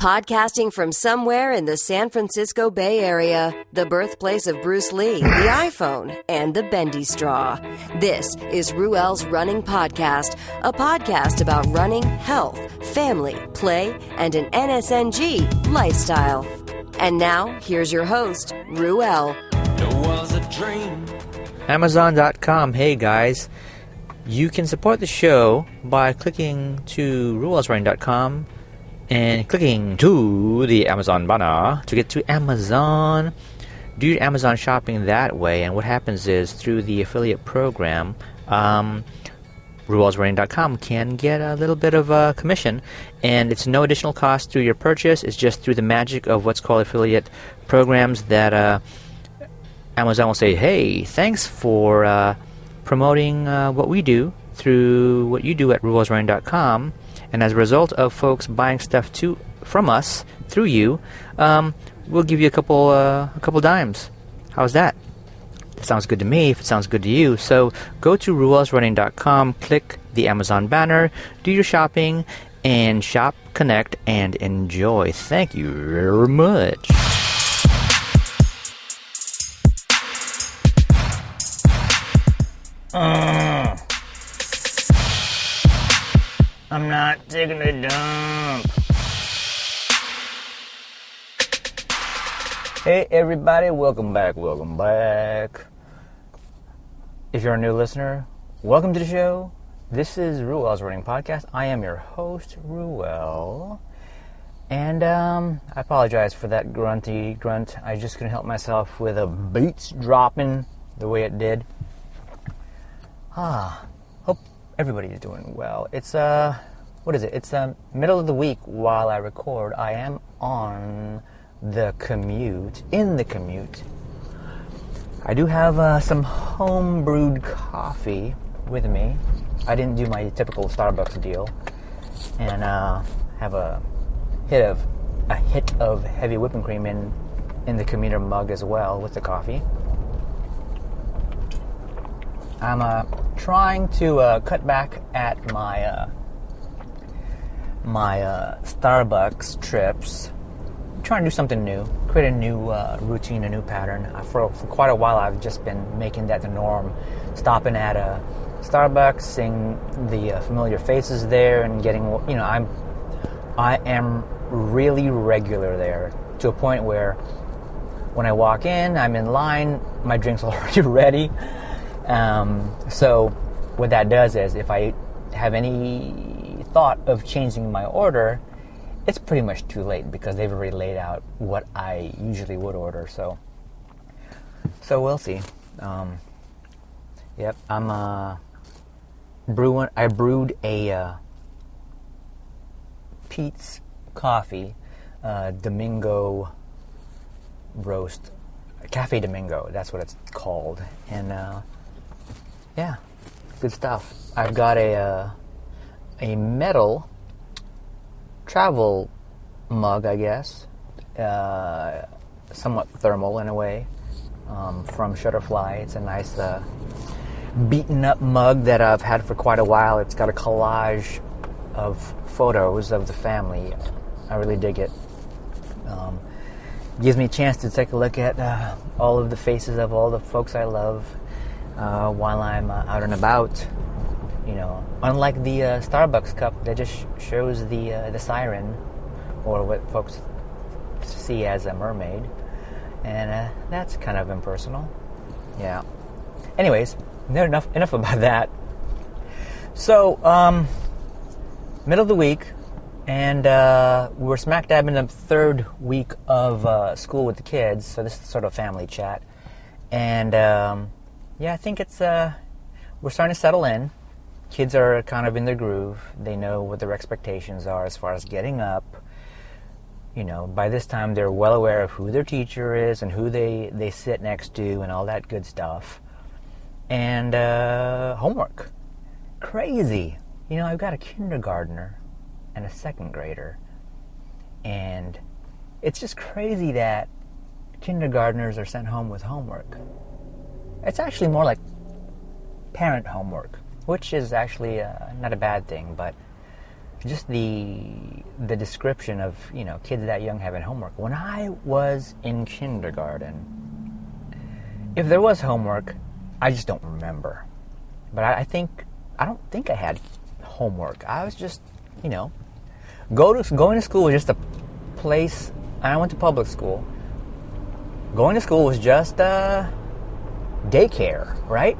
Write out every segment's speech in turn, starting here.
Podcasting from somewhere in the San Francisco Bay Area, the birthplace of Bruce Lee, the iPhone, and the bendy straw. This is Ruel's Running Podcast, a podcast about running, health, family, play, and an NSNG lifestyle. And now, here's your host, Ruel. It was a dream. Amazon.com. Hey guys, you can support the show by clicking to ruelsrunning.com and clicking to the Amazon banner to get to Amazon. Do your Amazon shopping that way, and what happens is through the affiliate program, ruelsrunning.com can get a little bit of a commission, and it's no additional cost through your purchase. It's just through the magic of what's called affiliate programs that Amazon will say, hey, thanks for promoting what we do through what you do at ruelsrunning.com. And as a result of folks buying stuff from us through you, we'll give you a couple dimes. How's that? That sounds good to me. If it sounds good to you, so go to ruelsrunning.com, click the Amazon banner, do your shopping, and shop, connect, and enjoy. Thank you very much. I'm not taking a dump. Hey everybody, welcome back. If you're a new listener, welcome to the show. This is Ruel's Running Podcast. I am your host, Ruel. And I apologize for that grunty grunt. I just couldn't help myself with a beats dropping the way it did. Hope everybody is doing well. It's what is it? It's middle of the week while I record. I am on the commute. I do have some home brewed coffee with me. I didn't do my typical Starbucks deal, and have a hit of heavy whipping cream in the commuter mug as well with the coffee. I'm trying to cut back at my Starbucks trips. I'm trying to do something new, create a new routine, a new pattern. For quite a while, I've just been making that the norm, stopping at a Starbucks, seeing the familiar faces there, and getting, I am really regular there to a point where when I walk in, I'm in line, my drink's already ready. So what that does is if I have any thought of changing my order, it's pretty much too late because they've already laid out what I usually would order. So we'll see. Yep, I brewed a Pete's Coffee Domingo roast, Cafe Domingo. That's what it's called, and yeah, good stuff. I've got a metal travel mug, I guess, somewhat thermal in a way, from Shutterfly. It's a nice beaten up mug that I've had for quite a while. It's got a collage of photos of the family. I really dig it. Gives me a chance to take a look at all of the faces of all the folks I love while I'm out and about. Unlike the Starbucks cup that just shows the siren, or what folks see as a mermaid, and that's kind of impersonal. Yeah. Anyways, enough about that. So, middle of the week, and we're smack dab in the third week of school with the kids. So this is sort of family chat, and I think it's we're starting to settle in. Kids are kind of in their groove. They know what their expectations are as far as getting up. By this time they're well aware of who their teacher is and who they sit next to and all that good stuff. And homework. Crazy. I've got a kindergartner and a second grader. And it's just crazy that kindergartners are sent home with homework. It's actually more like parent homework, which is actually not a bad thing, but just the description of, you know, kids that young having homework. When I was in kindergarten, if there was homework, I just don't remember. But I don't think I had homework. I was just, you know, going to school was just a place. And I went to public school. Going to school was just daycare, right?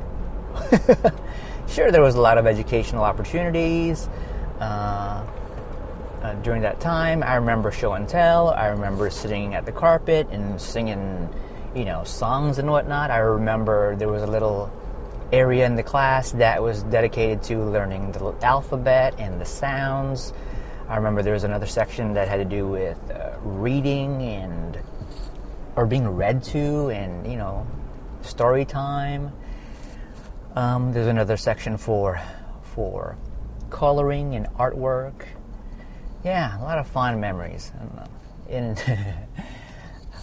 Sure, there was a lot of educational opportunities during that time. I remember show and tell. I remember sitting at the carpet and singing, you know, songs and whatnot. I remember there was a little area in the class that was dedicated to learning the alphabet and the sounds. I remember there was another section that had to do with reading or being read to, and, you know, story time. There's another section for coloring and artwork. Yeah, a lot of fond memories. And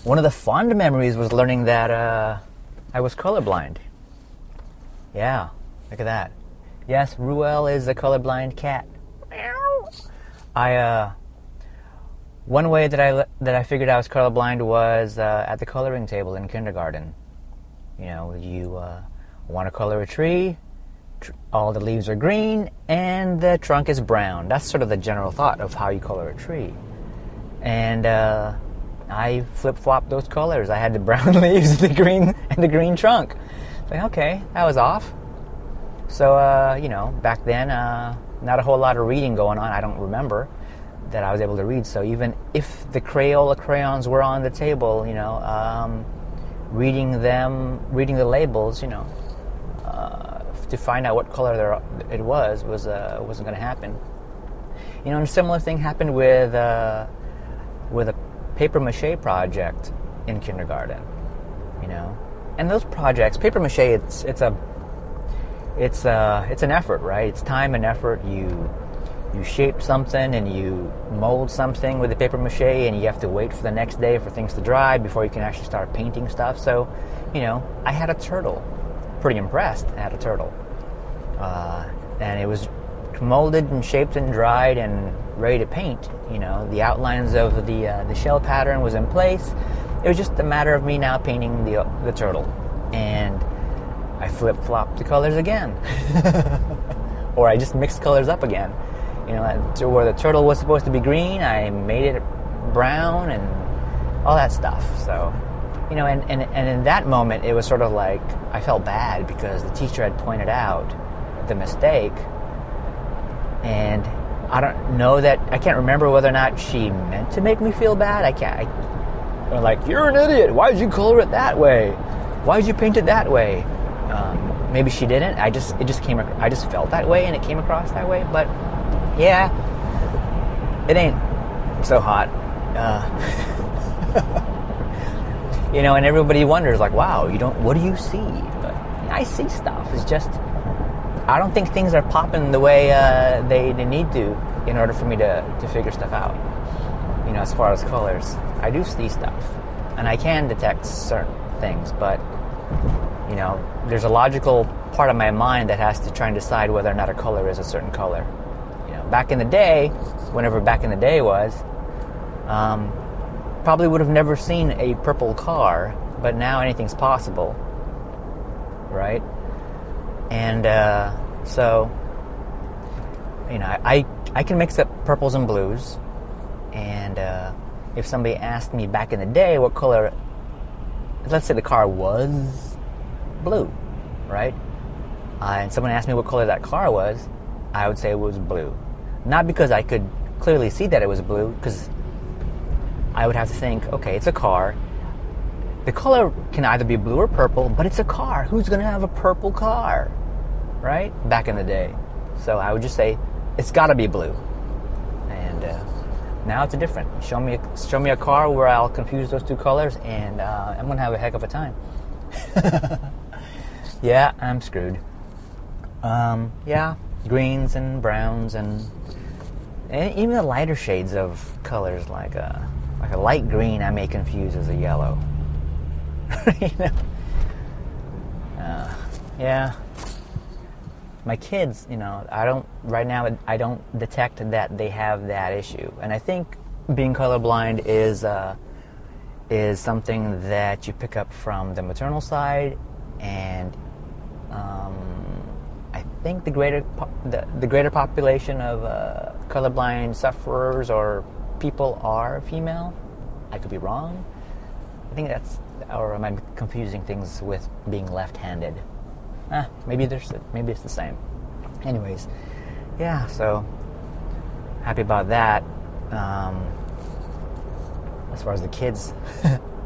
one of the fond memories was learning that I was colorblind. Yeah, look at that. Yes, Ruel is a colorblind cat. One way that I figured I was colorblind was at the coloring table in kindergarten. You know, you want to color a tree, all the leaves are green, and the trunk is brown. That's sort of the general thought of how you color a tree. And I flip-flopped those colors. I had the brown leaves and the green trunk. Like, okay, that was off. So, you know, back then, not a whole lot of reading going on. I don't remember that I was able to read. So even if the Crayola crayons were on the table, you know, reading the labels, you know, to find out what color it wasn't going to happen. You know, and a similar thing happened with a paper mache project in kindergarten. You know, and those projects, paper mache, it's an effort, right? It's time and effort. You shape something and you mold something with the paper mache, and you have to wait for the next day for things to dry before you can actually start painting stuff. So, you know, I had a turtle. Pretty impressed. I had a turtle. And it was molded and shaped and dried and ready to paint. You know, the outlines of the shell pattern was in place. It was just a matter of me now painting the turtle. And I flip-flopped the colors again. Or I just mixed colors up again. You know, to where the turtle was supposed to be green, I made it brown and all that stuff. So, you know, and in that moment, it was sort of like I felt bad because the teacher had pointed out the mistake. And I can't remember whether or not she meant to make me feel bad. I'm like, you're an idiot. Why did you color it that way? Why did you paint it that way? Maybe she didn't. I just felt that way and it came across that way. But yeah, it ain't so hot. You know, and everybody wonders, like, wow, what do you see? But I see stuff. It's just, I don't think things are popping the way they need to in order for me to figure stuff out. You know, as far as colors, I do see stuff, and I can detect certain things, but, you know, there's a logical part of my mind that has to try and decide whether or not a color is a certain color. You know, back in the day, whenever back in the day was, probably would have never seen a purple car, but now anything's possible, right? And so, you know, I can mix up purples and blues, and if somebody asked me back in the day what color, let's say the car was blue, right? And someone asked me what color that car was, I would say it was blue. Not because I could clearly see that it was blue, because I would have to think, okay, it's a car. The color can either be blue or purple, but it's a car. Who's going to have a purple car, right? Back in the day. So I would just say, it's got to be blue. And now it's different. Show me a car where I'll confuse those two colors, and I'm going to have a heck of a time. Yeah, I'm screwed. Yeah, greens and browns and even the lighter shades of colors, like a light green I may confuse as a yellow. You know? Yeah. my kids, right now I don't detect that they have that issue. And I think being colorblind is something that you pick up from the maternal side, and I think the greater population of colorblind sufferers or people are female. I could be wrong. I think or am I confusing things with being left-handed? Maybe it's the same. Anyways, yeah. So happy about that. As far as the kids,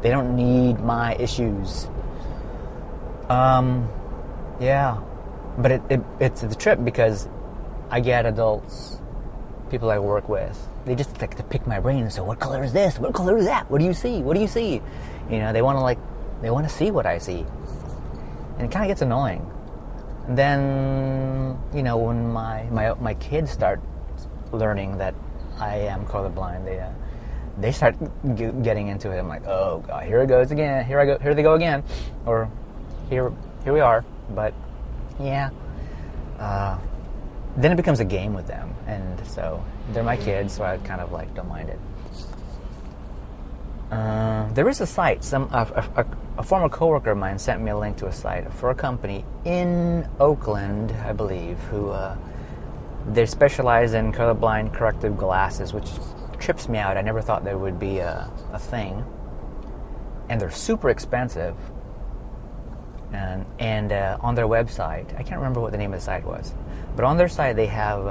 they don't need my issues. Yeah, but it's the trip because I get adults, people I work with, they just like to pick my brain and say, what color is this? What color is that? What do you see? What do you see? They want to see what I see. And it kind of gets annoying. And then, when my kids start learning that I am colorblind, they start getting into it. I'm like, oh God, here it goes again. Here they go again. Or here we are. But yeah, then it becomes a game with them, and so they're my kids, so I kind of don't mind it. There is a site. A former coworker of mine sent me a link to a site for a company in Oakland, I believe, who they specialize in colorblind corrective glasses, which trips me out. I never thought there would be a thing, and they're super expensive. And on their website, I can't remember what the name of the site was, but on their site they have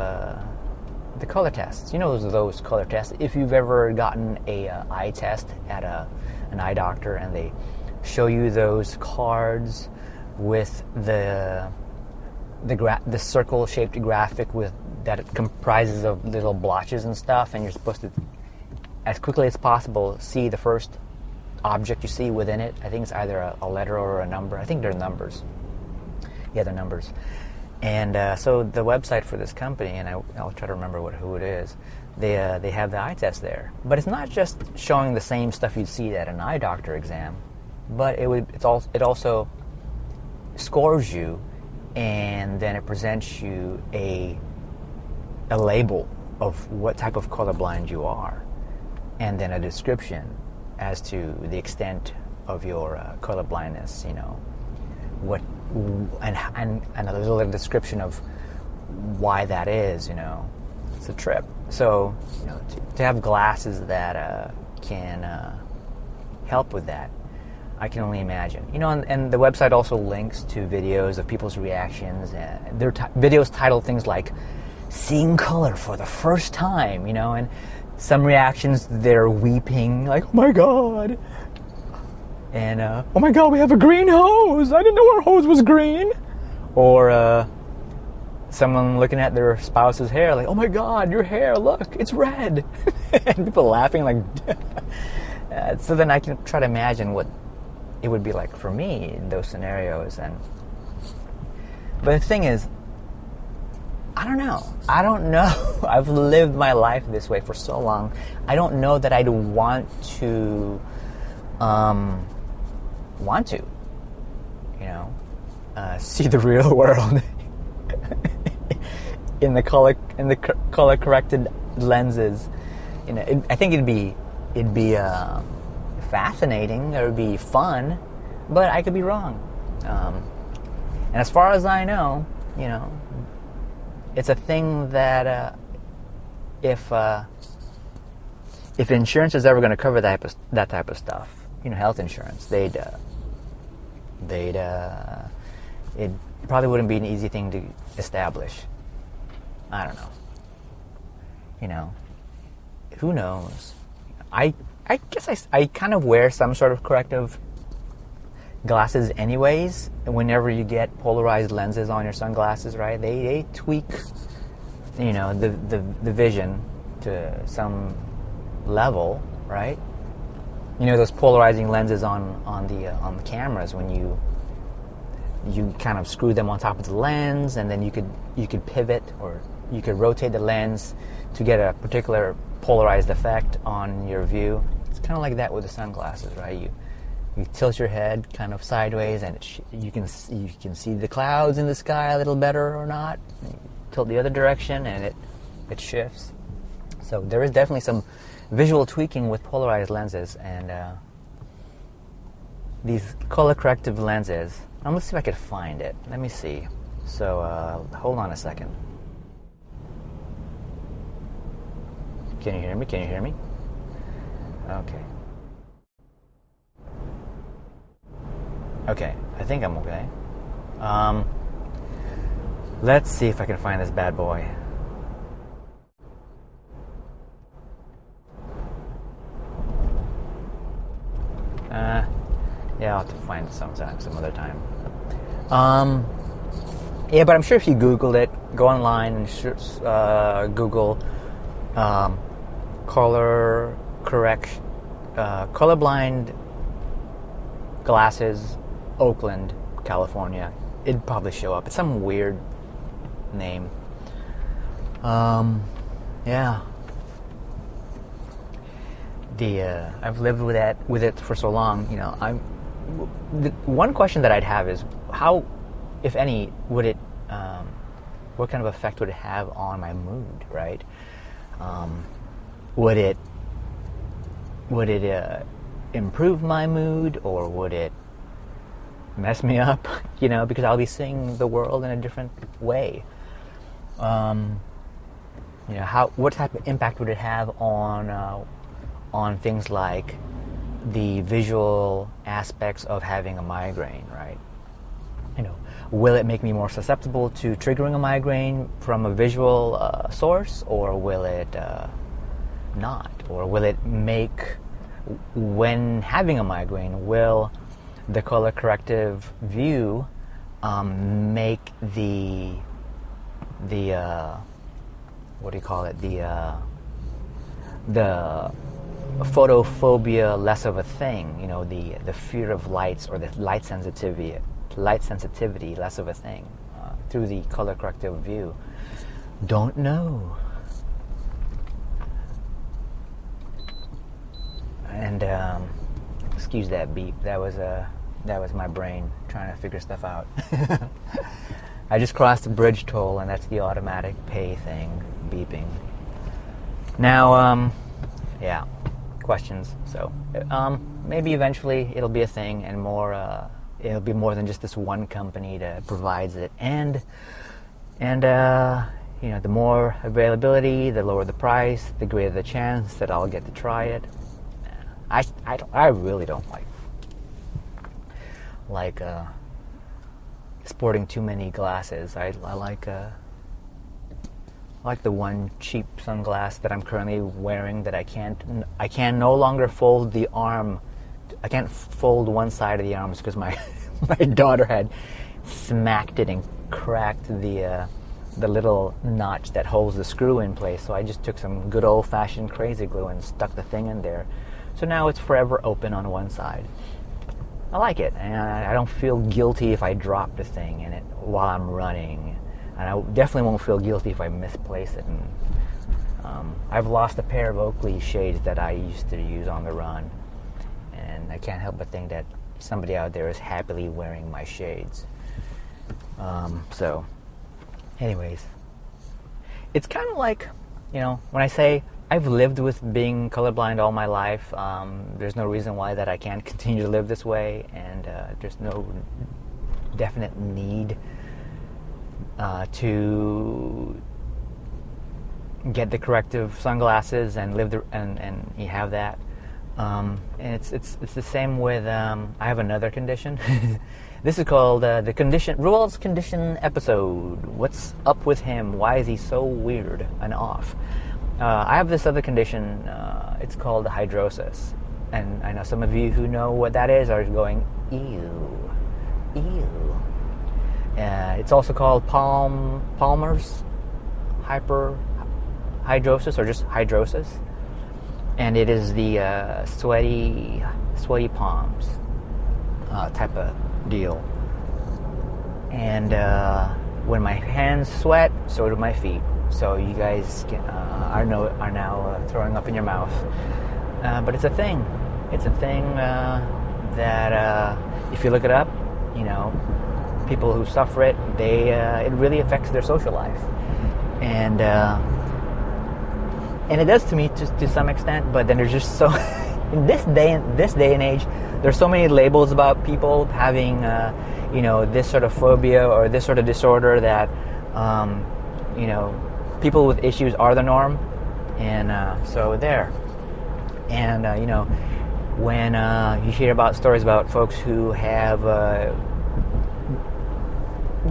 the color tests. Those color tests. If you've ever gotten a eye test at an eye doctor, and they show you those cards with the circle-shaped graphic that it comprises of little blotches and stuff, and you're supposed to, as quickly as possible, see the first object you see within it. I think it's either a letter or a number. I think they're numbers. Yeah, they're numbers. And so the website for this company, and I'll try to remember who it is, they have the eye test there. But it's not just showing the same stuff you'd see at an eye doctor exam, but it also scores you, and then it presents you a label of what type of colorblind you are, and then a description as to the extent of your color blindness, what, and a little description of why that is. It's a trip. So to have glasses that can help with that, I can only imagine. And the website also links to videos of people's reactions. There are videos titled things like "Seeing color for the first time," and some reactions, they're weeping, like, oh my God. And, oh my God, we have a green hose. I didn't know our hose was green. Or someone looking at their spouse's hair, like, oh my God, your hair, look, it's red. And people laughing, like, so then I can try to imagine what it would be like for me in those scenarios. But the thing is, I don't know. I've lived my life this way for so long. I don't know that I'd want to, see the real world in the color corrected lenses. I think it'd be fascinating. It would be fun, but I could be wrong. And as far as I know, it's a thing that if insurance is ever going to cover that type of stuff, health insurance, it probably wouldn't be an easy thing to establish. I don't know. Who knows? I guess I kind of wear some sort of corrective glasses anyways. Whenever you get polarized lenses on your sunglasses, right, they tweak the vision to some level, right? Those polarizing lenses on the cameras, when you kind of screw them on top of the lens, and then you could pivot, or you could rotate the lens to get a particular polarized effect on your view. It's kind of like that with the sunglasses, right? you tilt your head kind of sideways, and you can see the clouds in the sky a little better or not. You tilt the other direction, and it shifts. So there is definitely some visual tweaking with polarized lenses, and these color corrective lenses. Let's see if I could find it. Let me see. So hold on a second. Can you hear me? Can you hear me? Okay. Okay, I think I'm okay. Let's see if I can find this bad boy. Yeah, I'll have to find it some other time. Yeah, but I'm sure if you Googled it, go online and Google color correction, colorblind glasses, Oakland, California, it'd probably show up. It's some weird name. Yeah. I've lived with it for so long. You know, the one question that I'd have is how, if any, would it, what kind of effect would it have on my mood, right? Would it improve my mood, or would it mess me up? You know, because I'll be seeing the world in a different way. You know, what type of impact would it have on things like the visual aspects of having a migraine, right? You know, will it make me more susceptible to triggering a migraine from a visual source, or will it not? Or will it make, when having a migraine, will the color corrective view make the what do you call it, the photophobia less of a thing? You know, the fear of lights, or the light sensitivity less of a thing through the color corrective view. Don't know. And excuse that beep. That was my brain trying to figure stuff out. I just crossed the bridge toll, and that's the automatic pay thing beeping. Now, yeah, questions. So maybe eventually it'll be a thing, and more. It'll be more than just this one company that provides it, and you know, the more availability, the lower the price, the greater the chance that I'll get to try it. I really don't like sporting too many glasses. I like the one cheap sunglass that I'm currently wearing that I can no longer fold the arm. I can't fold one side of the arms because my daughter had smacked it and cracked the little notch that holds the screw in place. So I just took some good old-fashioned crazy glue and stuck the thing in there. So now it's forever open on one side. I like it, and I don't feel guilty if I drop the thing in it while I'm running, and I definitely won't feel guilty if I misplace it. And I've lost a pair of Oakley shades that I used to use on the run, and I can't help but think that somebody out there is happily wearing my shades. So, anyways, it's kind of like, you know, when I say I've lived with being colorblind all my life, there's no reason why that I can't continue to live this way, and there's no definite need to get the corrective sunglasses and live and you have that. And it's the same with I have another condition. This is called the condition, Ruel's condition episode. What's up with him? Why is he so weird and off? I have this other condition. It's called hydrosis, and I know some of you who know what that is are going, ew, ew. It's also called Palmer's hyperhidrosis, or just hydrosis, and it is the sweaty palms type of deal. And when my hands sweat, so do my feet. So you guys are now throwing up in your mouth, but it's a thing. It's a thing that if you look it up, people who suffer it, it really affects their social life, and it does to me to some extent. But then there's just so in this day and age, there's so many labels about people having this sort of phobia or this sort of disorder that people with issues are the norm, and so there. And when you hear about stories about folks who have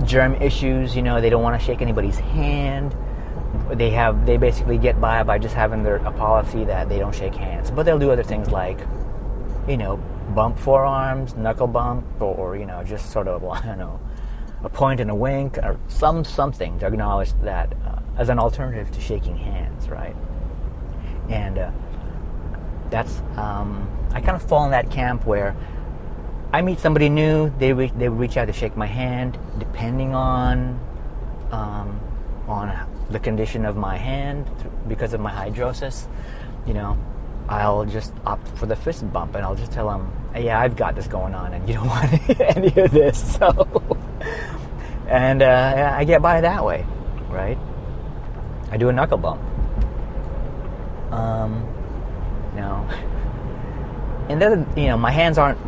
germ issues, they don't want to shake anybody's hand. They basically get by just having a policy that they don't shake hands, but they'll do other things like, bump forearms, knuckle bump, or just sort of, I don't know, a point and a wink, or something to acknowledge that as an alternative to shaking hands, right? And that's I kind of fall in that camp where I meet somebody new, they reach out to shake my hand, depending on the condition of my hand because of my hydrosis. I'll just opt for the fist bump, and I'll just tell them, yeah, I've got this going on, and you don't want any of this. So, and I get by that way, right? I do a knuckle bump. And then, my hands aren't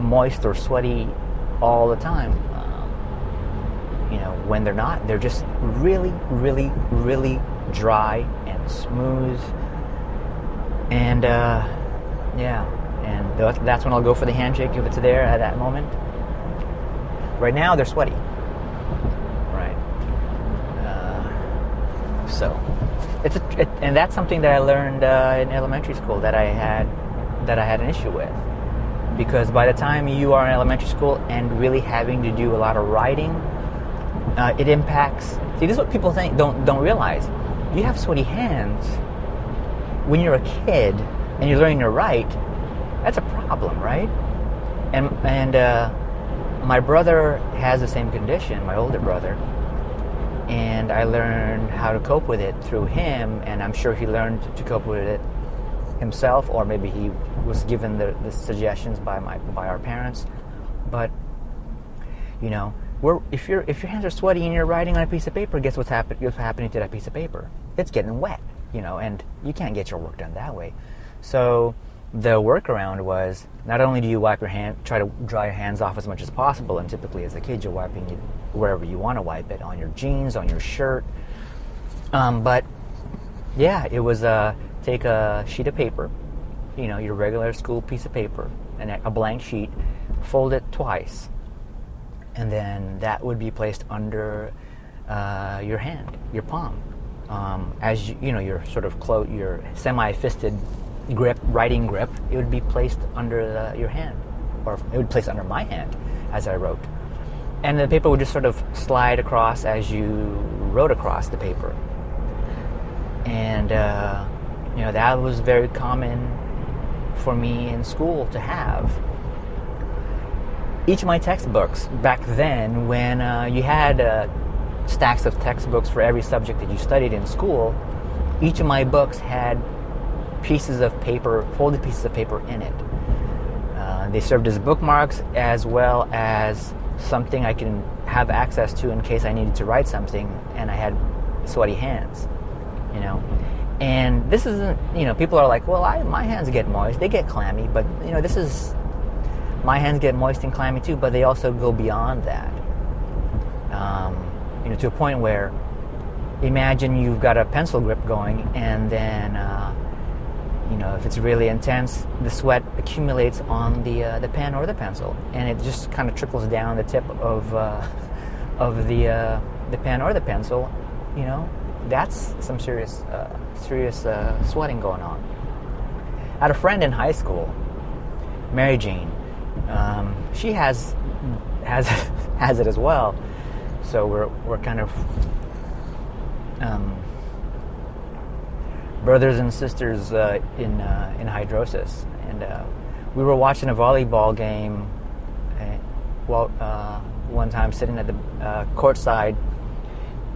moist or sweaty all the time. When they're not, they're just really, really, really dry and smooth. And and that's when I'll go for the handshake if it's there at that moment. Right now, they're sweaty. Right. So, and that's something that I learned in elementary school that I had an issue with, because by the time you are in elementary school and really having to do a lot of writing, it impacts. See, this is what people don't realize. You have sweaty hands when you're a kid and you're learning to write. That's a problem, right? And my brother has the same condition, my older brother, and I learned how to cope with it through him, and I'm sure he learned to cope with it himself, or maybe he was given the suggestions by our parents. But if your hands are sweaty and you're writing on a piece of paper, guess what's happening to that piece of paper? It's getting wet, and you can't get your work done that way. So the workaround was, not only do you wipe your hand, try to dry your hands off as much as possible, and typically as a kid you're wiping it wherever you want to wipe it, on your jeans, on your shirt. But yeah, it was take a sheet of paper, your regular school piece of paper, and a blank sheet, fold it twice, and then that would be placed under your hand, your palm, as your sort of your semi-fisted grip, writing grip. It would be placed under your hand, or it would be placed under my hand as I wrote, and the paper would just sort of slide across as you wrote across the paper. And that was very common for me in school to have. Each of my textbooks back then, when you had stacks of textbooks for every subject that you studied in school, each of my books had pieces of paper, folded pieces of paper in it. They served as bookmarks, as well as something I can have access to in case I needed to write something and I had sweaty hands. And this isn't, people are like, well, my hands get moist, they get clammy, but my hands get moist and clammy too, but they also go beyond that. To a point where, imagine you've got a pencil grip going, and then if it's really intense, the sweat accumulates on the pen or the pencil, and it just kind of trickles down the tip of the pen or the pencil. That's some serious sweating going on. I had a friend in high school, Mary Jane. She has it as well. So we're kind of brothers and sisters in hydrosis, and we were watching a volleyball game. One time sitting at the courtside,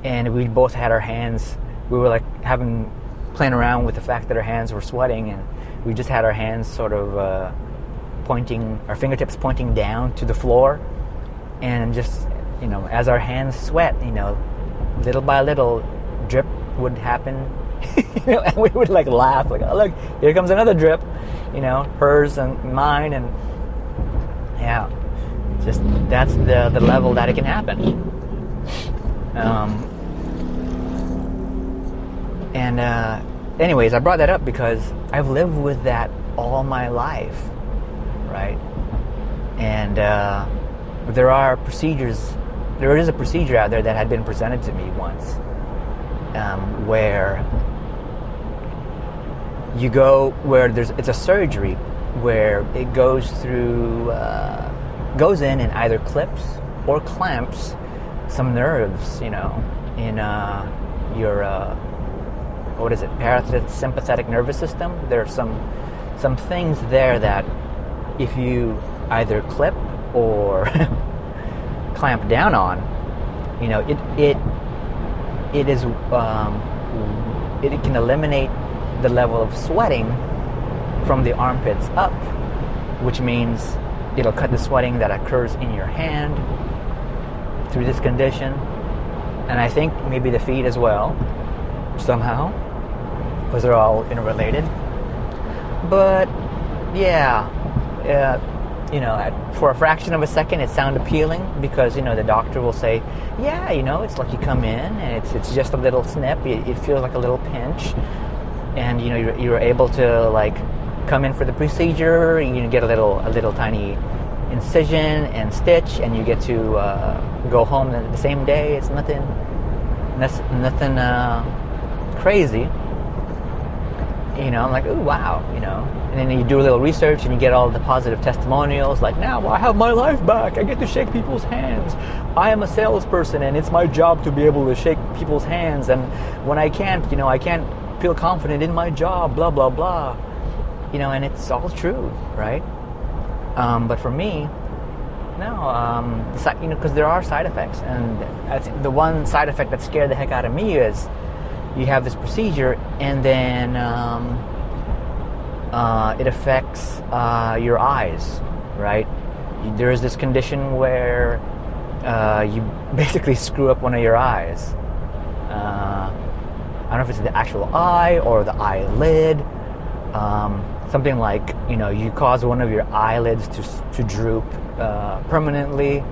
and we both had our hands. We were like playing around with the fact that our hands were sweating, and we just had our hands sort of our fingertips pointing down to the floor, and just, as our hands sweat, little by little, drip would happen, and we would like laugh, like, oh look, here comes another drip, hers and mine, and yeah, just that's the level that it can happen. Anyways, I brought that up because I've lived with that all my life, right? And there is a procedure out there that had been presented to me once, where you go, it's a surgery where it goes in and either clips or clamps some nerves, in your parasympathetic nervous system. There are some things there that if you either clip or clamp down on, it can eliminate the level of sweating from the armpits up, which means it'll cut the sweating that occurs in your hand through this condition, and I think maybe the feet as well, somehow, because they're all interrelated. But yeah, for a fraction of a second it sounded appealing, because the doctor will say, yeah, it's like you come in and it's just a little snip, it feels like a little pinch, and you're able to like come in for the procedure, and you get a little tiny incision and stitch, and you get to go home the same day. It's nothing crazy. I'm like, ooh, wow, and then you do a little research and you get all the positive testimonials, like, now I have my life back, I get to shake people's hands, I am a salesperson and it's my job to be able to shake people's hands, and when I can't, I can't feel confident in my job, blah blah blah, and it's all true, right? But for me, no, because there are side effects, and I think the one side effect that scared the heck out of me is you have this procedure, and then it affects your eyes, right? There is this condition where you basically screw up one of your eyes. I don't know if it's the actual eye or the eyelid. Something like, you cause one of your eyelids to droop permanently.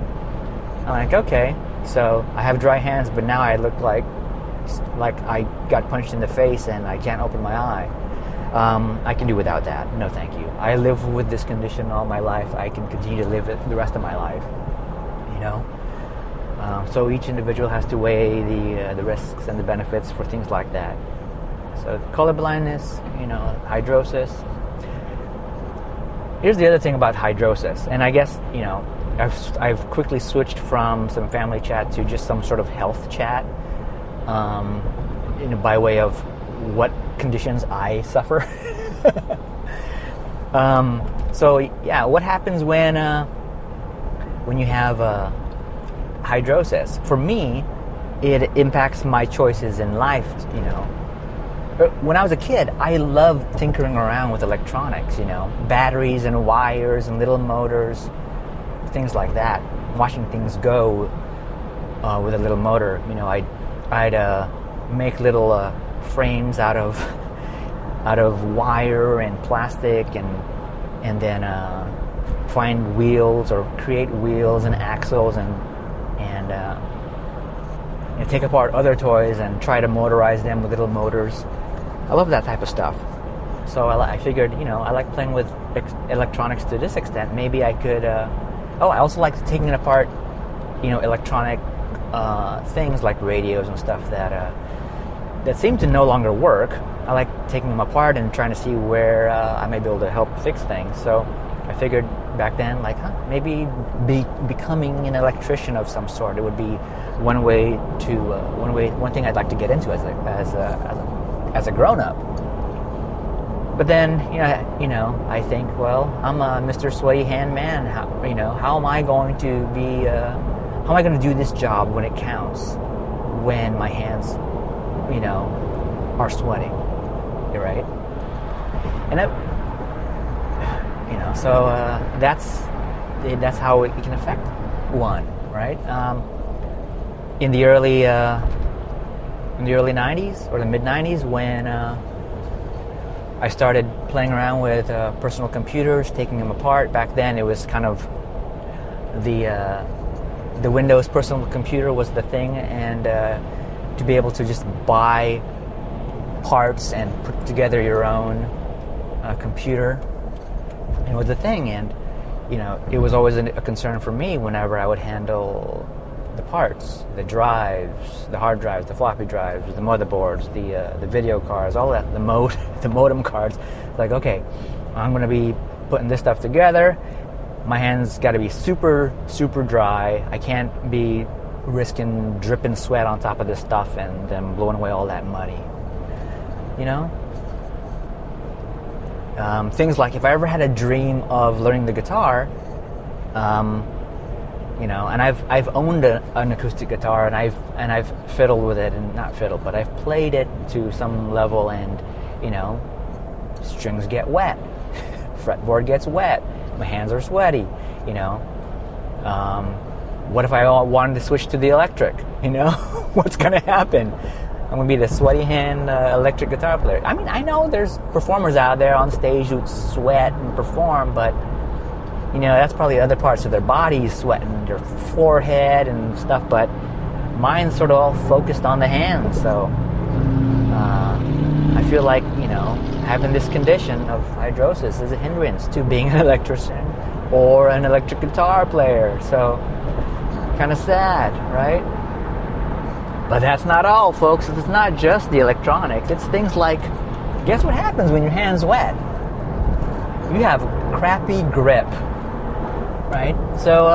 I'm like, okay, so I have dry hands, but now I look like I got punched in the face and I can't open my eye. I can do without that. No, thank you. I live with this condition all my life. I can continue to live it the rest of my life. So each individual has to weigh the risks and the benefits for things like that. So color blindness, hydrosis. Here's the other thing about hydrosis, and I guess I've quickly switched from some family chat to just some sort of health chat, by way of what conditions I suffer. So yeah, what happens when you have hydrosis? For me, it impacts my choices in life. When I was a kid, I loved tinkering around with electronics, batteries and wires and little motors, things like that. Watching things go with a little motor. I'd make little frames out of wire and plastic, and then find wheels or create wheels and axles and take apart other toys and try to motorize them with little motors. I love that type of stuff. So I figured, I like playing with electronics to this extent. Maybe I could. I also like taking apart, electronic things like radios and stuff that seem to no longer work. I like taking them apart and trying to see where I may be able to help fix things. So I figured back then, maybe becoming an electrician of some sort. It would be one thing I'd like to get into as a grown-up. But then, I think, well, I'm a Mr. Sweaty Hand man. How am I going to be? How am I going to do this job when it counts? When my hands, are sweating, right? And So that's how it can affect one, right? In the early 90s or the mid 90s, when I started playing around with personal computers, taking them apart. Back then, it was kind of the Windows personal computer was the thing, and to be able to just buy parts and put together your own computer, it was the thing. And it was always a concern for me whenever I would handle the parts, the drives, the hard drives, the floppy drives, the motherboards, the video cards, all that, the modem cards. Like, okay, I'm going to be putting this stuff together. My hands got to be super, super dry. I can't be risking dripping sweat on top of this stuff and then blowing away all that money. Things like if I ever had a dream of learning the guitar, and I've owned an acoustic guitar, and I've fiddled with it, and not fiddled, but I've played it to some level, and strings get wet, fretboard gets wet, my hands are sweaty. What if I wanted to switch to the electric? What's going to happen? I'm going to be the sweaty hand electric guitar player. I mean, I know there's performers out there on stage who sweat and perform, but that's probably other parts of their bodies sweating, their forehead and stuff, but mine's sort of all focused on the hands. So I feel like, having this condition of hydrosis is a hindrance to being an electrician or an electric guitar player. So kind of sad, right? But that's not all, folks. It's not just the electronics. It's things like, guess what happens when your hand's wet? You have crappy grip. Right? So,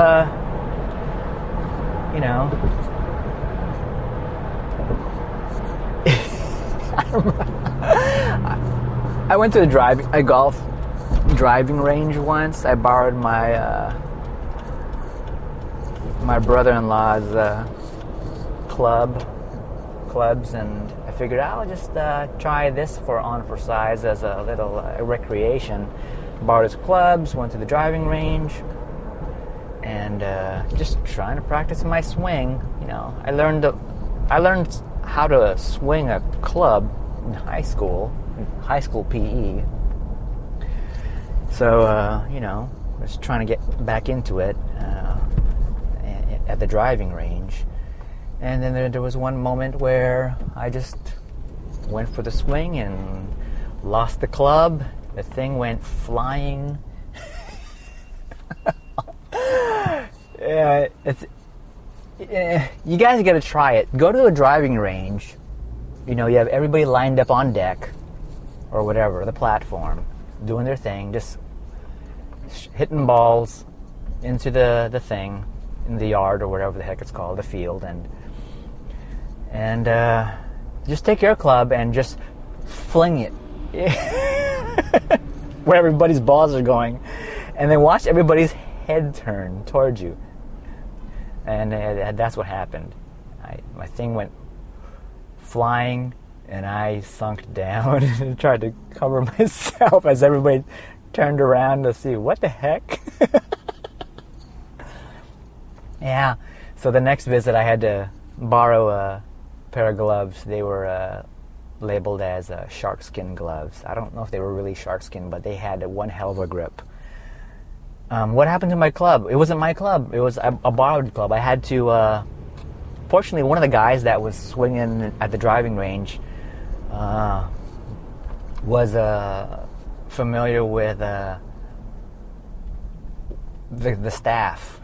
I went to a golf driving range once. I borrowed my my brother-in-law's clubs, and I figured I'll just try this for size as a little recreation. Borrowed his clubs, went to the driving range, and just trying to practice my swing. I learned how to swing a club in high school PE. So just trying to get back into it at the driving range. And then there was one moment where I just went for the swing and lost the club. The thing went flying. You guys got to try it. Go to a driving range. You have everybody lined up on deck or whatever, the platform, doing their thing, just hitting balls into the thing in the yard or whatever the heck it's called, the field, and just take your club and just fling it where everybody's balls are going, and then watch everybody's head turn towards you. And that's what happened. My thing went flying, and I sunk down and tried to cover myself as everybody turned around to see what the heck. Yeah. So the next visit, I had to borrow a pair of gloves. They were labeled as shark skin gloves. I don't know if they were really shark skin, but they had one hell of a grip. What happened to my club? It wasn't my club. It was a borrowed club. I had to... fortunately, one of the guys that was swinging at the driving range was familiar with the staff.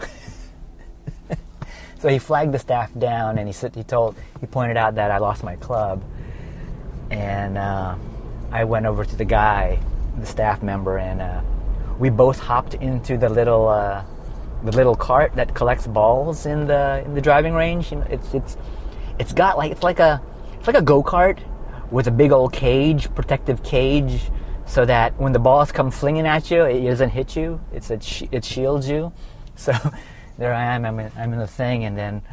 So he flagged the staff down, and he pointed out that I lost my club, and I went over to the guy, the staff member, and we both hopped into the little cart that collects balls in the driving range. It's like a go-kart with a big old cage, protective cage, so that when the balls come flinging at you, it doesn't hit you. It shields you. So there I am. I'm in the thing, and then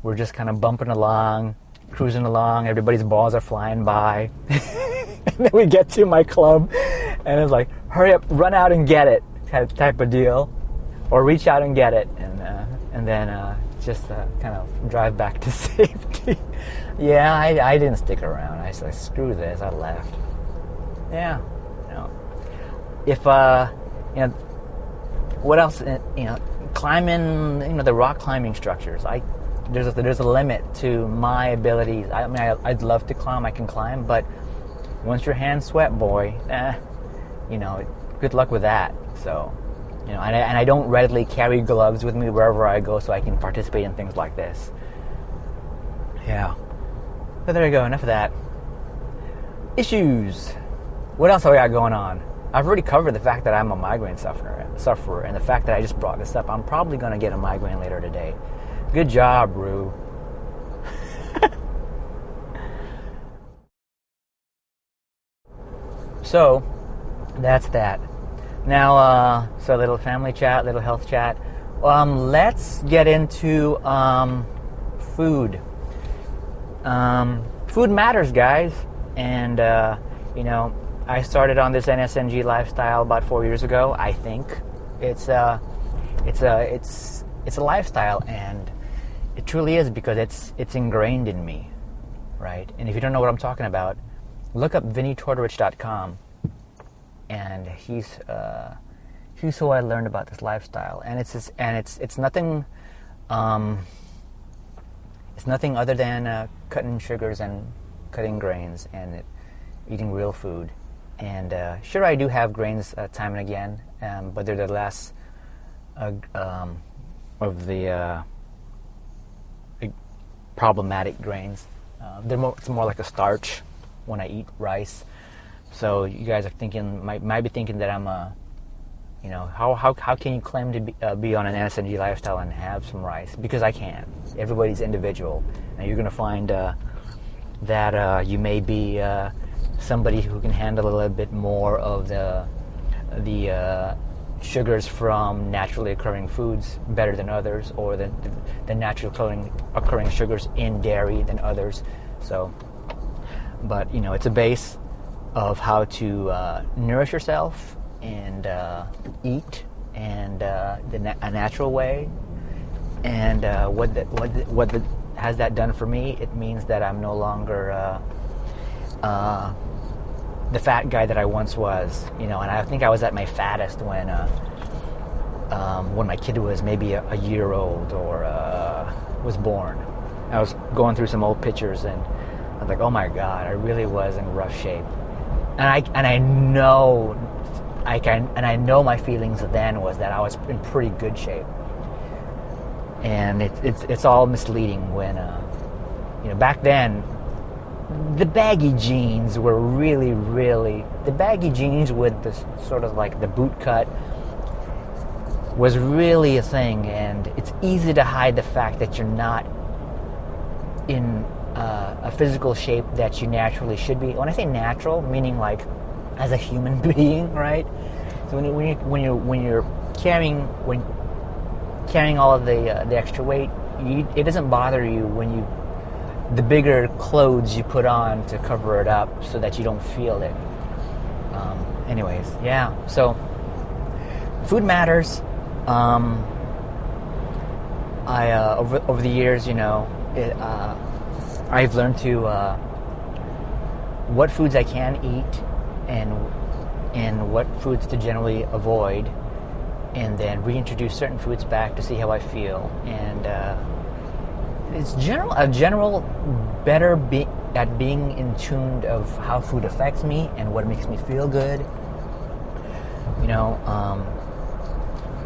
we're just kind of bumping along, cruising along. Everybody's balls are flying by. And then we get to my club, and it's like, hurry up, run out and get it. type of deal, or reach out and get it, and then just kind of drive back to safety. Yeah, I didn't stick around. I said, screw this. I left. Yeah, if what else? Climbing, the rock climbing structures. There's a limit to my abilities. I mean, I'd love to climb. I can climb, but once your hands sweat, boy, good luck with that. So, and I don't readily carry gloves with me wherever I go, so I can participate in things like this. Yeah. So there you go. Enough of that. Issues. What else have I got going on? I've already covered the fact that I'm a migraine sufferer, and the fact that I just brought this up. I'm probably going to get a migraine later today. Good job, Rue. So, that's that. Now, so a little family chat, little health chat. Let's get into food. Food matters, guys. And, I started on this NSNG lifestyle about 4 years ago. I think it's a lifestyle, and it truly is, because it's ingrained in me, right? And if you don't know what I'm talking about, look up VinnyTortorich.com, and he's who I learned about this lifestyle, and it's nothing other than cutting sugars and cutting grains and eating real food. And sure, I do have grains time and again, but they're the less of the problematic grains. It's more like a starch when I eat rice. So you guys are might be thinking that I'm how can you claim to be on an NSNG lifestyle and have some rice? Because I can't. Everybody's individual, and you're going to find that you may be somebody who can handle a little bit more of the sugars from naturally occurring foods better than others, or the naturally occurring sugars in dairy than others. So, but it's a base of how to nourish yourself and eat, and a natural way. And what has that done for me? It means that I'm no longer the fat guy that I once was, and I think I was at my fattest when my kid was maybe a year old or was born. I was going through some old pictures, and I was like, oh my God, I really was in rough shape. And I know my feelings then was that I was in pretty good shape. And it's all misleading when back then, the baggy jeans were really, really... The baggy jeans with the sort of like the boot cut was really a thing, and it's easy to hide the fact that you're not in a physical shape that you naturally should be. When I say natural, meaning like as a human being, right? So when you're carrying all of the extra weight, it doesn't bother you when the bigger clothes you put on to cover it up so that you don't feel it. Anyways, yeah. So food matters. I over the years, I've learned to what foods I can eat and what foods to generally avoid, and then reintroduce certain foods back to see how I feel. And it's a general better at being in tune of how food affects me and what makes me feel good.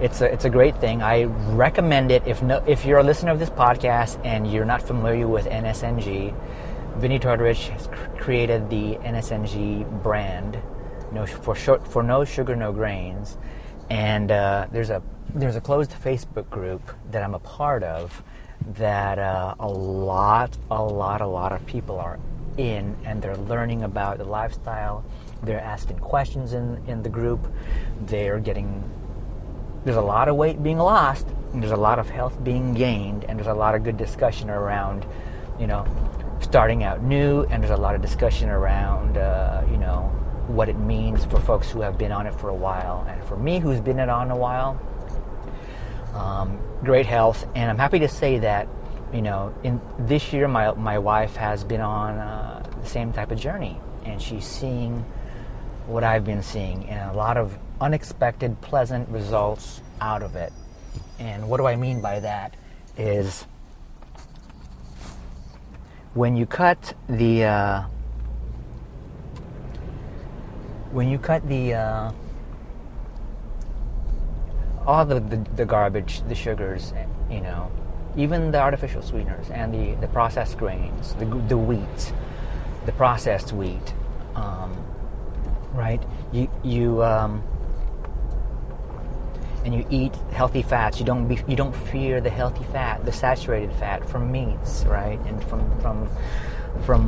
It's a great thing. I recommend it. If you're a listener of this podcast and you're not familiar with NSNG, Vinny Tortorich has created the NSNG brand, for no sugar, no grains. And there's a closed Facebook group that I'm a part of that a lot of people are in, and they're learning about the lifestyle. They're asking questions in the group. There's a lot of weight being lost, and there's a lot of health being gained, and there's a lot of good discussion around, starting out new, and there's a lot of discussion around, what it means for folks who have been on it for a while, and for me who's been on a while. Great health, and I'm happy to say that, in this year my wife has been on the same type of journey, and she's seeing what I've been seeing, and a lot of unexpected, pleasant results out of it. And what do I mean by that is when you cut the all the garbage, the sugars, even the artificial sweeteners and the processed grains, the wheat, the processed wheat, right? And you eat healthy fats. You don't fear the healthy fat, the saturated fat from meats, right? And from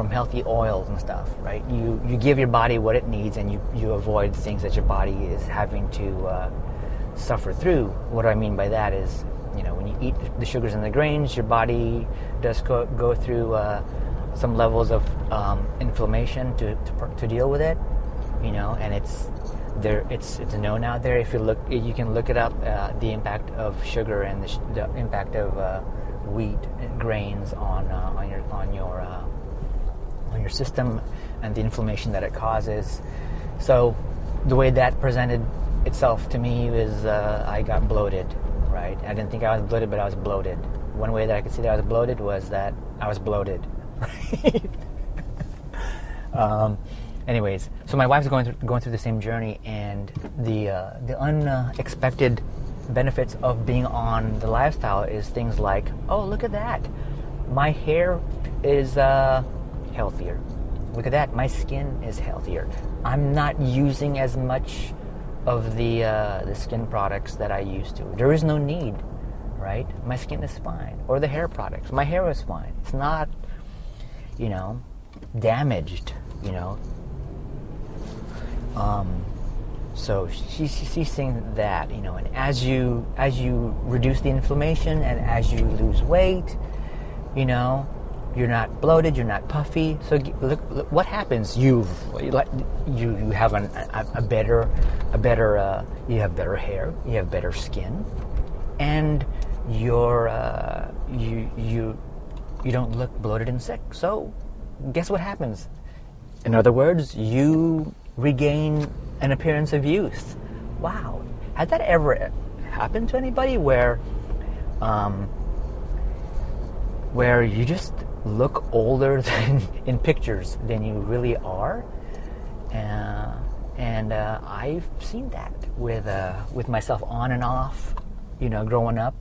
healthy oils and stuff, right? You give your body what it needs, and you avoid things that your body is having to suffer through. What I mean by that is, when you eat the sugars and the grains, your body does go through some levels of inflammation to deal with it, and it's known out there. If you can look it up, the impact of sugar and the impact of wheat and grains on your system and the inflammation that it causes. So the way that presented itself to me is I got bloated, right? I didn't think I was bloated, but I was bloated. One way that I could see that I was bloated was that I was bloated, right? Anyways, so my wife's going through the same journey, and the unexpected benefits of being on the lifestyle is things like, oh, look at that, my hair is healthier. Look at that, my skin is healthier. I'm not using as much of the skin products that I used to. There is no need, right? My skin is fine. Or the hair products. My hair is fine. It's not, damaged, So she's seeing that, and as you reduce the inflammation and as you lose weight, you're not bloated, you're not puffy. So look what happens. You have a better you have better hair, you have better skin, and you don't look bloated and sick. So guess what happens? In other words, you regain an appearance of youth. Wow. Has that ever happened to anybody where you just look older than in pictures than you really are? And I've seen that with myself on and off, growing up,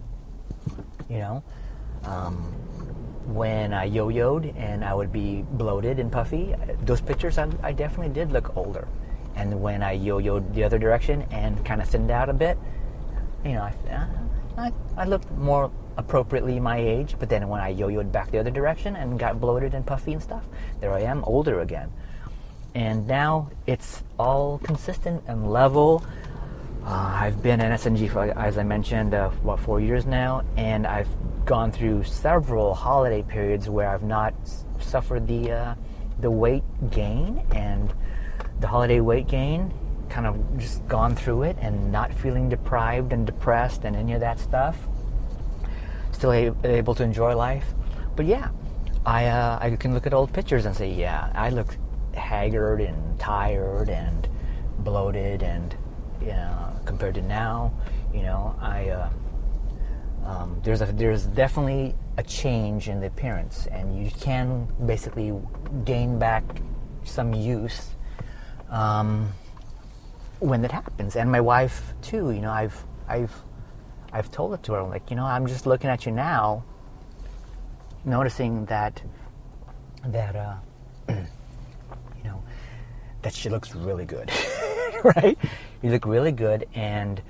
when I yo-yoed and I would be bloated and puffy, those pictures I definitely did look older. And when I yo-yoed the other direction and kind of thinned out a bit, I looked more appropriately my age. But then when I yo-yoed back the other direction and got bloated and puffy and stuff, there I am, older again. And now it's all consistent and level. I've been in SNG for, as I mentioned, 4 years now, and I've gone through several holiday periods where I've not suffered the weight gain, and the holiday weight gain, kind of just gone through it and not feeling deprived and depressed and any of that stuff. Still able to enjoy life. But yeah, I can look at old pictures and say, yeah, I look haggard and tired and bloated, and compared to now, there's definitely a change in the appearance, and you can basically gain back some youth when that happens. And my wife too, I've told it to her, I'm like, I'm just looking at you now, noticing that she looks really good, right? You look really good. And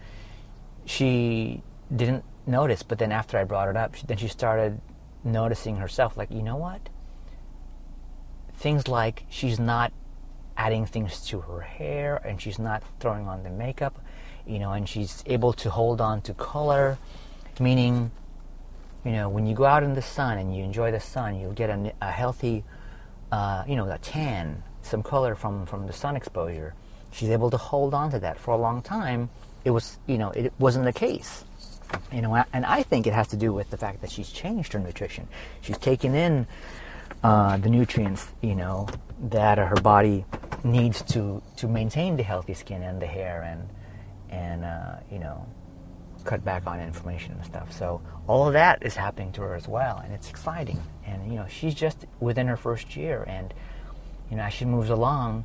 she didn't notice, but then after I brought it up, then she started noticing herself, like, you know what? Things like she's not adding things to her hair, and she's not throwing on the makeup, and she's able to hold on to color, meaning, when you go out in the sun and you enjoy the sun, you'll get a healthy, a tan, some color from the sun exposure. She's able to hold on to that. For a long time, it wasn't the case. And I think it has to do with the fact that she's changed her nutrition. She's taken in the nutrients, that her body needs to maintain the healthy skin and the hair and cut back on inflammation and stuff. So all of that is happening to her as well, and it's exciting. And she's just within her first year, and as she moves along,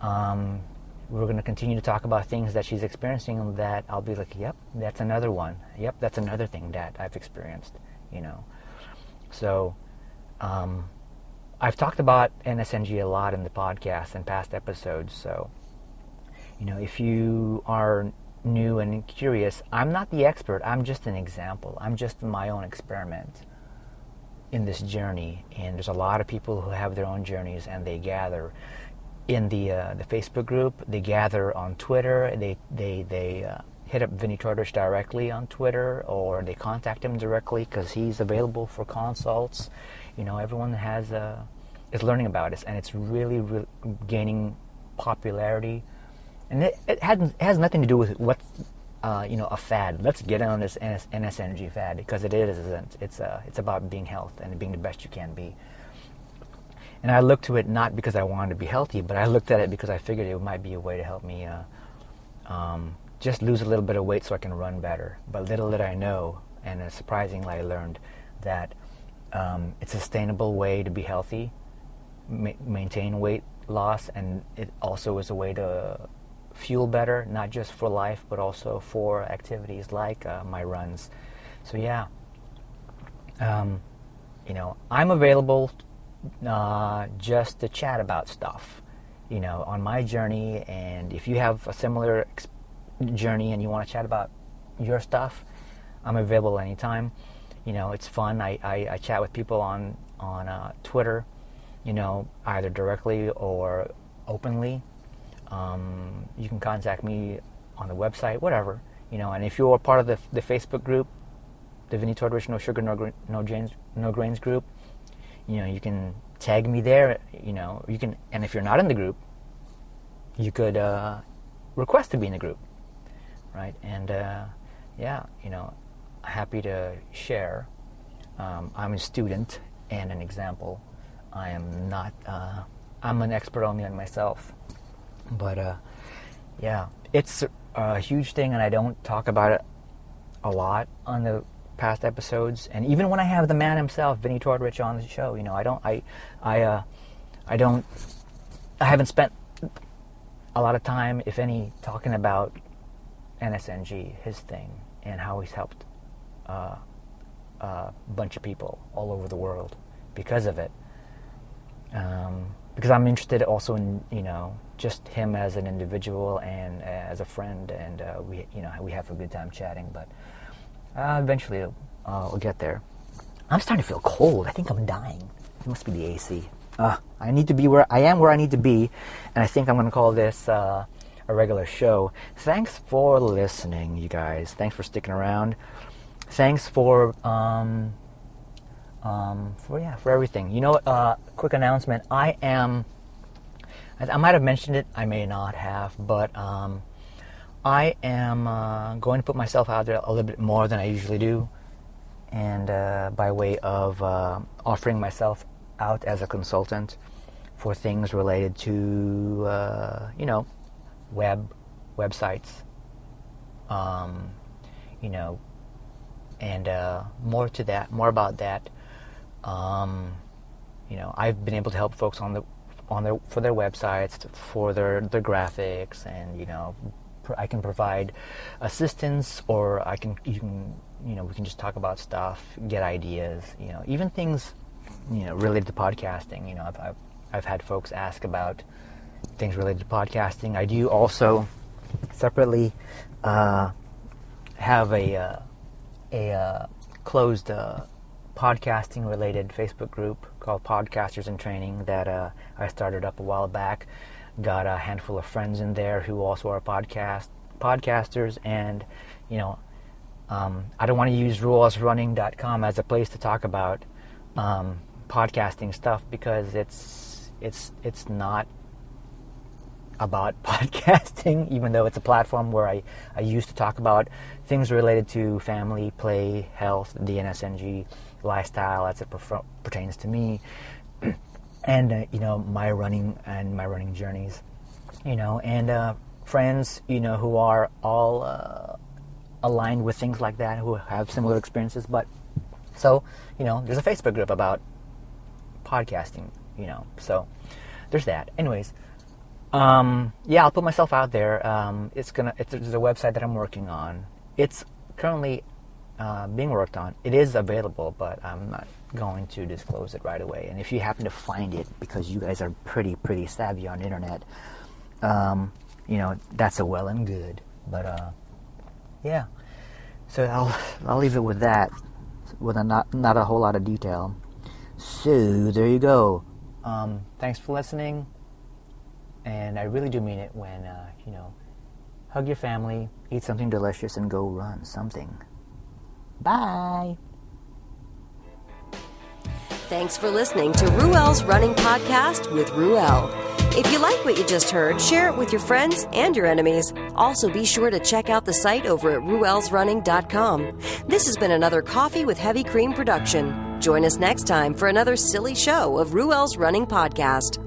we're going to continue to talk about things that she's experiencing that I'll be like, yep, that's another one. Yep, that's another thing that I've experienced, So I've talked about NSNG a lot in the podcast and past episodes. So, if you are new and curious, I'm not the expert. I'm just an example. I'm just my own experiment in this journey. And there's a lot of people who have their own journeys, and they gather in the Facebook group. They gather on Twitter. They hit up Vinny Tordrich directly on Twitter, or they contact him directly because he's available for consults. Everyone is learning about it, and it's really, really gaining popularity. And it has nothing to do with what's a fad. Let's get on this NSNG fad, because it isn't. It's about being healthy and being the best you can be. And I looked to it not because I wanted to be healthy, but I looked at it because I figured it might be a way to help me just lose a little bit of weight so I can run better. But little did I know, and surprisingly I learned that it's a sustainable way to be healthy, maintain weight loss, and it also is a way to fuel better, not just for life, but also for activities like my runs. So yeah, I'm available just to chat about stuff, on my journey. And if you have a similar journey and you want to chat about your stuff, I'm available anytime. It's fun. I chat with people on Twitter, either directly or openly. You can contact me on the website, whatever, and if you're part of the Facebook group, the Vinny Tordrich No Sugar No Grains group, you can tag me there, you can, and if you're not in the group, you could request to be in the group, right? And happy to share. I'm a student and an example. I am not, I'm an expert only on myself. But it's a huge thing, and I don't talk about it a lot on the past episodes. And even when I have the man himself, Vinny Tordrich, on the show, I haven't spent a lot of time, if any, talking about NSNG, his thing, and how he's helped a bunch of people all over the world because of it. Because I'm interested also in, just him as an individual and as a friend, and we have a good time chatting. But eventually we'll get there. I'm starting to feel cold. I think I'm dying. It must be the AC. I need to be where I need to be, and I think I'm going to call this a regular show. Thanks for listening, you guys. Thanks for sticking around. Thanks for everything. Quick announcement. I might have mentioned it, I may not have, but I am going to put myself out there a little bit more than I usually do, and by way of offering myself out as a consultant for things related to websites, and more about that. I've been able to help folks for their websites, for their graphics, and I can provide assistance, or we can just talk about stuff, get ideas, even things related to podcasting. I've had folks ask about things related to podcasting. I do also separately have a closed podcasting related Facebook group called Podcasters in Training that I started up a while back. Got a handful of friends in there who also are podcasters, and I don't want to use RER143 as a place to talk about podcasting stuff, because it's not about podcasting, even though it's a platform where I used to talk about things related to family, play, health, DNSNG, lifestyle as it pertains to me, and my running journeys, and friends, who are all aligned with things like that, who have similar experiences. But so there's a Facebook group about podcasting, so there's that. Anyways, I'll put myself out there. There's a website that I'm working on. It's currently being worked on. It is available, but I'm not going to disclose it right away. And if you happen to find it, because you guys are pretty savvy on the internet, that's a well and good. But so I'll leave it with that, with not a whole lot of detail. So there you go. Thanks for listening, and I really do mean it when hug your family, eat something delicious, and go run something. Bye. Thanks for listening to Ruel's Running Podcast with Ruel. If you like what you just heard, share it with your friends and your enemies. Also, be sure to check out the site over at ruelsrunning.com. This has been another Coffee with Heavy Cream production. Join us next time for another silly show of Ruel's Running Podcast.